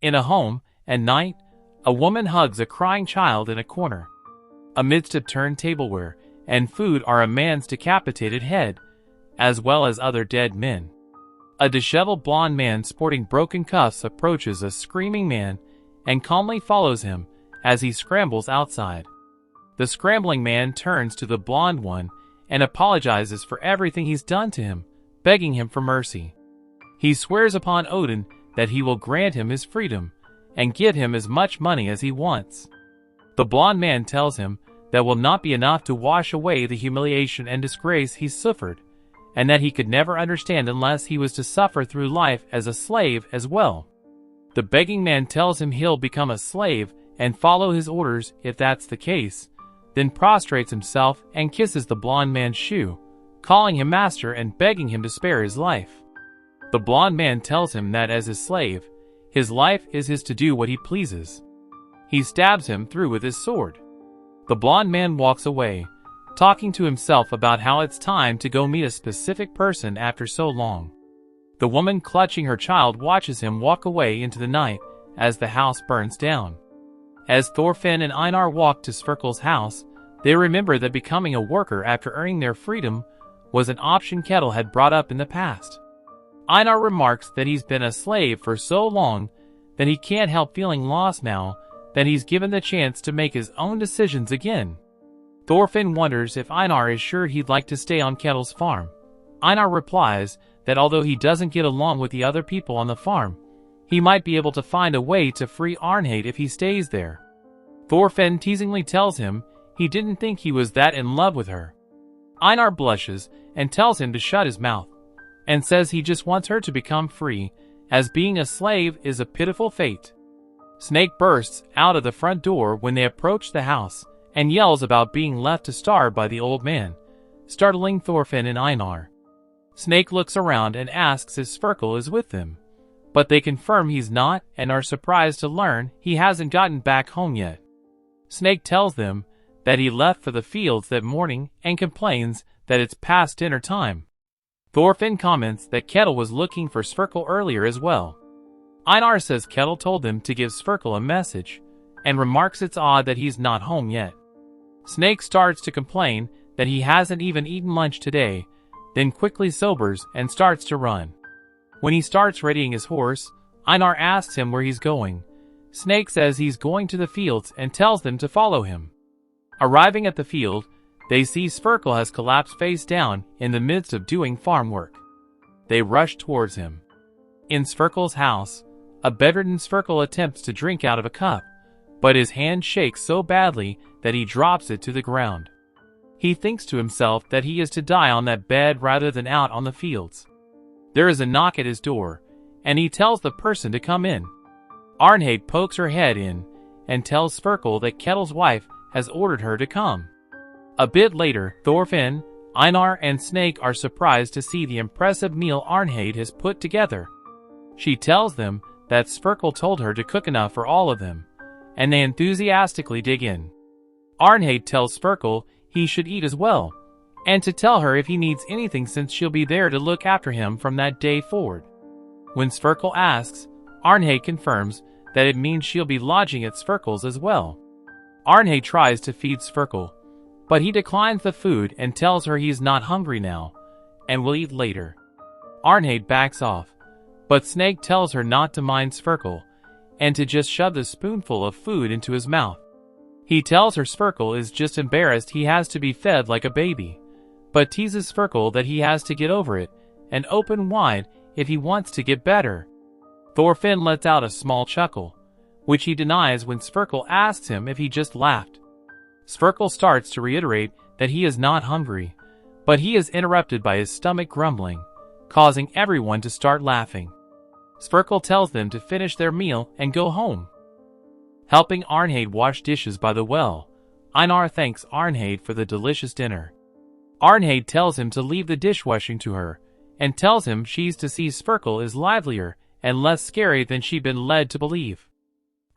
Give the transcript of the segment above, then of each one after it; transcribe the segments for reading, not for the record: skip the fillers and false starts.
In a home, at night, a woman hugs a crying child in a corner. Amidst upturned tableware and food are a man's decapitated head, as well as other dead men. A disheveled blond man sporting broken cuffs approaches a screaming man and calmly follows him as he scrambles outside. The scrambling man turns to the blonde one and apologizes for everything he's done to him, begging him for mercy. He swears upon Odin that he will grant him his freedom and give him as much money as he wants. The blonde man tells him that will not be enough to wash away the humiliation and disgrace he's suffered, and that he could never understand unless he was to suffer through life as a slave as well. The begging man tells him he'll become a slave and follow his orders if that's the case, then prostrates himself and kisses the blonde man's shoe, calling him master and begging him to spare his life. The blonde man tells him that as his slave, his life is his to do what he pleases. He stabs him through with his sword. The blonde man walks away, talking to himself about how it's time to go meet a specific person after so long. The woman clutching her child watches him walk away into the night as the house burns down. As Thorfinn and Einar walk to Sverkel's house, they remember that becoming a worker after earning their freedom was an option Ketil had brought up in the past. Einar remarks that he's been a slave for so long that he can't help feeling lost now that he's given the chance to make his own decisions again. Thorfinn wonders if Einar is sure he'd like to stay on Ketil's farm. Einar replies that although he doesn't get along with the other people on the farm, he might be able to find a way to free Arnhade if he stays there. Thorfinn teasingly tells him he didn't think he was that in love with her. Einar blushes and tells him to shut his mouth, and says he just wants her to become free, as being a slave is a pitiful fate. Snake bursts out of the front door when they approach the house, and yells about being left to starve by the old man, startling Thorfinn and Einar. Snake looks around and asks if Sverkel is with them, but they confirm he's not and are surprised to learn he hasn't gotten back home yet. Snake tells them that he left for the fields that morning and complains that it's past dinner time. Thorfinn comments that Ketil was looking for Sverkel earlier as well. Einar says Ketil told them to give Sverkel a message, and remarks it's odd that he's not home yet. Snake starts to complain that he hasn't even eaten lunch today, then quickly sobers and starts to run. When he starts readying his horse, Einar asks him where he's going. Snake says he's going to the fields and tells them to follow him. Arriving at the field, they see Sverkel has collapsed face down in the midst of doing farm work. They rush towards him. In Sverkel's house, a bedridden Sverkel attempts to drink out of a cup, but his hand shakes so badly that he drops it to the ground. He thinks to himself that he is to die on that bed rather than out on the fields. There is a knock at his door, and he tells the person to come in. Arnhade pokes her head in and tells Sverkel that Ketil's wife has ordered her to come. A bit later, Thorfinn, Einar, and Snake are surprised to see the impressive meal Arnhade has put together. She tells them that Sverkel told her to cook enough for all of them, and they enthusiastically dig in. Arnhade tells Sverkel he should eat as well, and to tell her if he needs anything since she'll be there to look after him from that day forward. When Sverkel asks, Arnhade confirms that it means she'll be lodging at Sverkel's as well. Arnhade tries to feed Sverkel, but he declines the food and tells her he's not hungry now, and will eat later. Arnhade backs off, but Snake tells her not to mind Sverkel, and to just shove the spoonful of food into his mouth. He tells her Sverkel is just embarrassed he has to be fed like a baby, but teases Sverkel that he has to get over it and open wide if he wants to get better. Thorfinn lets out a small chuckle, which he denies when Sverkel asks him if he just laughed. Sverkel starts to reiterate that he is not hungry, but he is interrupted by his stomach grumbling, causing everyone to start laughing. Sverkel tells them to finish their meal and go home. Helping Arnhade wash dishes by the well, Einar thanks Arnhade for the delicious dinner. Arnhade tells him to leave the dishwashing to her, and tells him she's to see Sverkel is livelier and less scary than she'd been led to believe.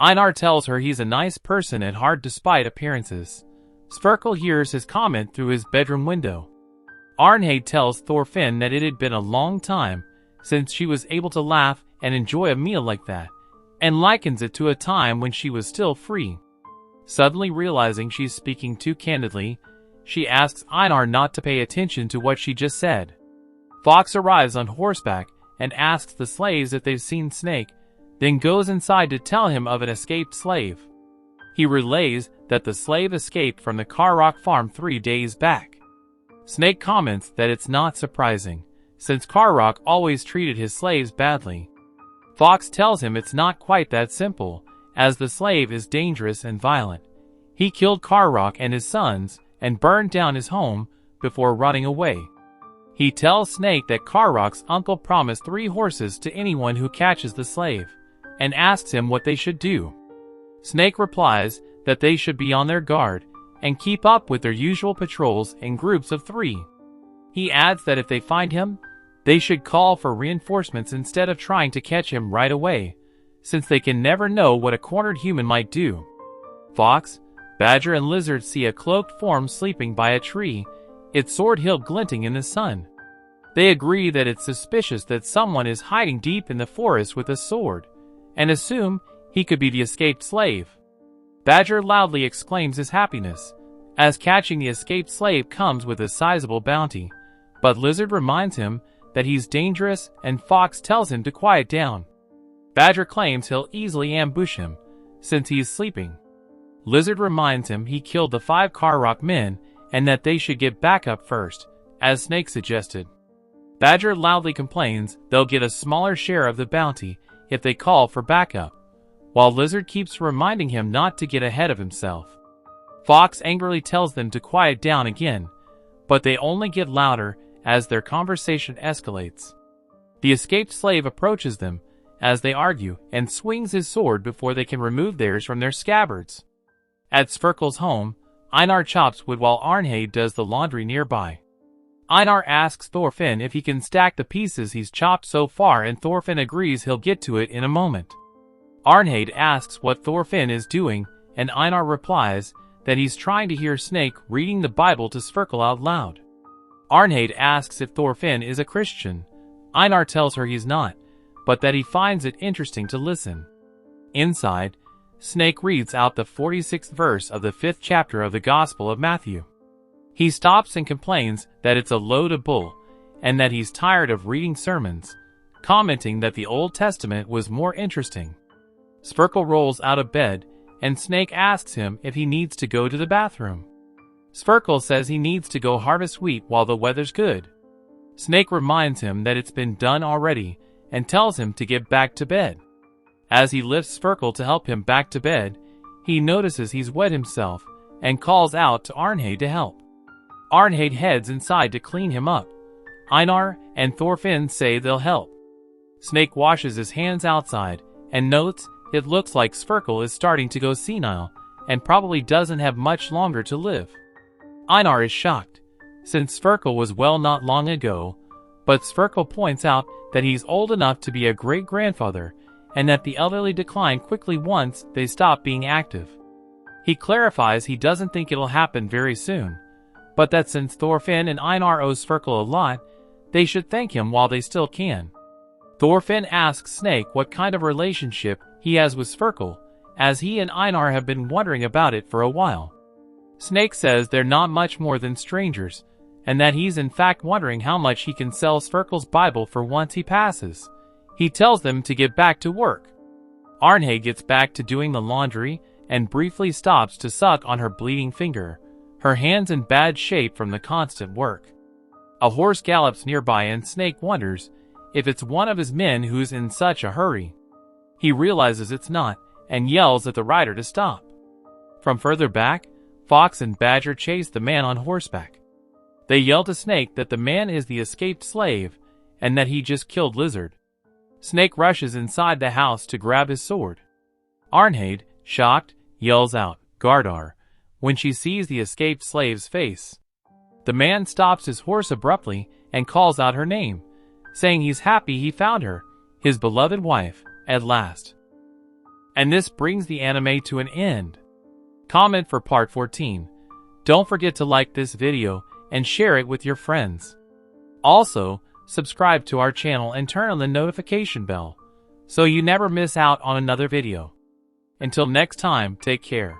Einar tells her he's a nice person and hard despite appearances. Sverkel hears his comment through his bedroom window. Arnhade tells Thorfinn that it had been a long time since she was able to laugh and enjoy a meal like that, and likens it to a time when she was still free. Suddenly realizing she's speaking too candidly, she asks Einar not to pay attention to what she just said. Fox arrives on horseback and asks the slaves if they've seen Snake, then goes inside to tell him of an escaped slave. He relays that the slave escaped from the Karrock farm 3 days back. Snake comments that it's not surprising, since Karrock always treated his slaves badly. Fox tells him it's not quite that simple, as the slave is dangerous and violent. He killed Karrock and his sons and burned down his home before running away. He tells Snake that Karrock's uncle promised 3 horses to anyone who catches the slave, and asks him what they should do. Snake replies that they should be on their guard and keep up with their usual patrols in groups of 3. He adds that if they find him, they should call for reinforcements instead of trying to catch him right away, since they can never know what a cornered human might do. Fox, Badger and Lizard see a cloaked form sleeping by a tree, its sword hilt glinting in the sun. They agree that it's suspicious that someone is hiding deep in the forest with a sword, and assume he could be the escaped slave. Badger loudly exclaims his happiness, as catching the escaped slave comes with a sizable bounty, but Lizard reminds him that he's dangerous and Fox tells him to quiet down. Badger claims he'll easily ambush him, since he's sleeping. Lizard reminds him he killed the 5 Karrock men and that they should get backup first, as Snake suggested. Badger loudly complains they'll get a smaller share of the bounty if they call for backup, while Lizard keeps reminding him not to get ahead of himself. Fox angrily tells them to quiet down again, but they only get louder as their conversation escalates. The escaped slave approaches them as they argue and swings his sword before they can remove theirs from their scabbards. At Sverkel's home, Einar chops wood while Arnhade does the laundry nearby. Einar asks Thorfinn if he can stack the pieces he's chopped so far, and Thorfinn agrees he'll get to it in a moment. Arnhade asks what Thorfinn is doing, and Einar replies that he's trying to hear Snake reading the Bible to Sverkel out loud. Arnhade asks if Thorfinn is a Christian. Einar tells her he's not, but that he finds it interesting to listen. Inside, Snake reads out the 46th verse of the 5th chapter of the Gospel of Matthew. He stops and complains that it's a load of bull, and that he's tired of reading sermons, commenting that the Old Testament was more interesting. Sverkel rolls out of bed, and Snake asks him if he needs to go to the bathroom. Sverkel says he needs to go harvest wheat while the weather's good. Snake reminds him that it's been done already, and tells him to get back to bed. As he lifts Sverkel to help him back to bed, he notices he's wet himself, and calls out to Arnhade to help. Arnhade heads inside to clean him up. Einar and Thorfinn say they'll help. Snake washes his hands outside, and notes it looks like Sverkel is starting to go senile, and probably doesn't have much longer to live. Einar is shocked, since Sverkel was well not long ago, but Sverkel points out that he's old enough to be a great-grandfather, and that the elderly decline quickly once they stop being active. He clarifies he doesn't think it'll happen very soon, but that since Thorfinn and Einar owe Sverkel a lot, they should thank him while they still can. Thorfinn asks Snake what kind of relationship he has with Sverkel, as he and Einar have been wondering about it for a while. Snake says they're not much more than strangers, and that he's in fact wondering how much he can sell Sverkel's Bible for once he passes. He tells them to get back to work. Arnhade gets back to doing the laundry and briefly stops to suck on her bleeding finger, her hands in bad shape from the constant work. A horse gallops nearby, and Snake wonders if it's one of his men who's in such a hurry. He realizes it's not, and yells at the rider to stop. From further back, Fox and Badger chase the man on horseback. They yell to Snake that the man is the escaped slave, and that he just killed Lizard. Snake rushes inside the house to grab his sword. Arnhade, shocked, yells out, "Gardar," when she sees the escaped slave's face. The man stops his horse abruptly and calls out her name, saying he's happy he found her, his beloved wife, at last. And this brings the anime to an end. Comment for part 14. Don't forget to like this video and share it with your friends. Also, subscribe to our channel and turn on the notification bell so you never miss out on another video. Until next time, take care.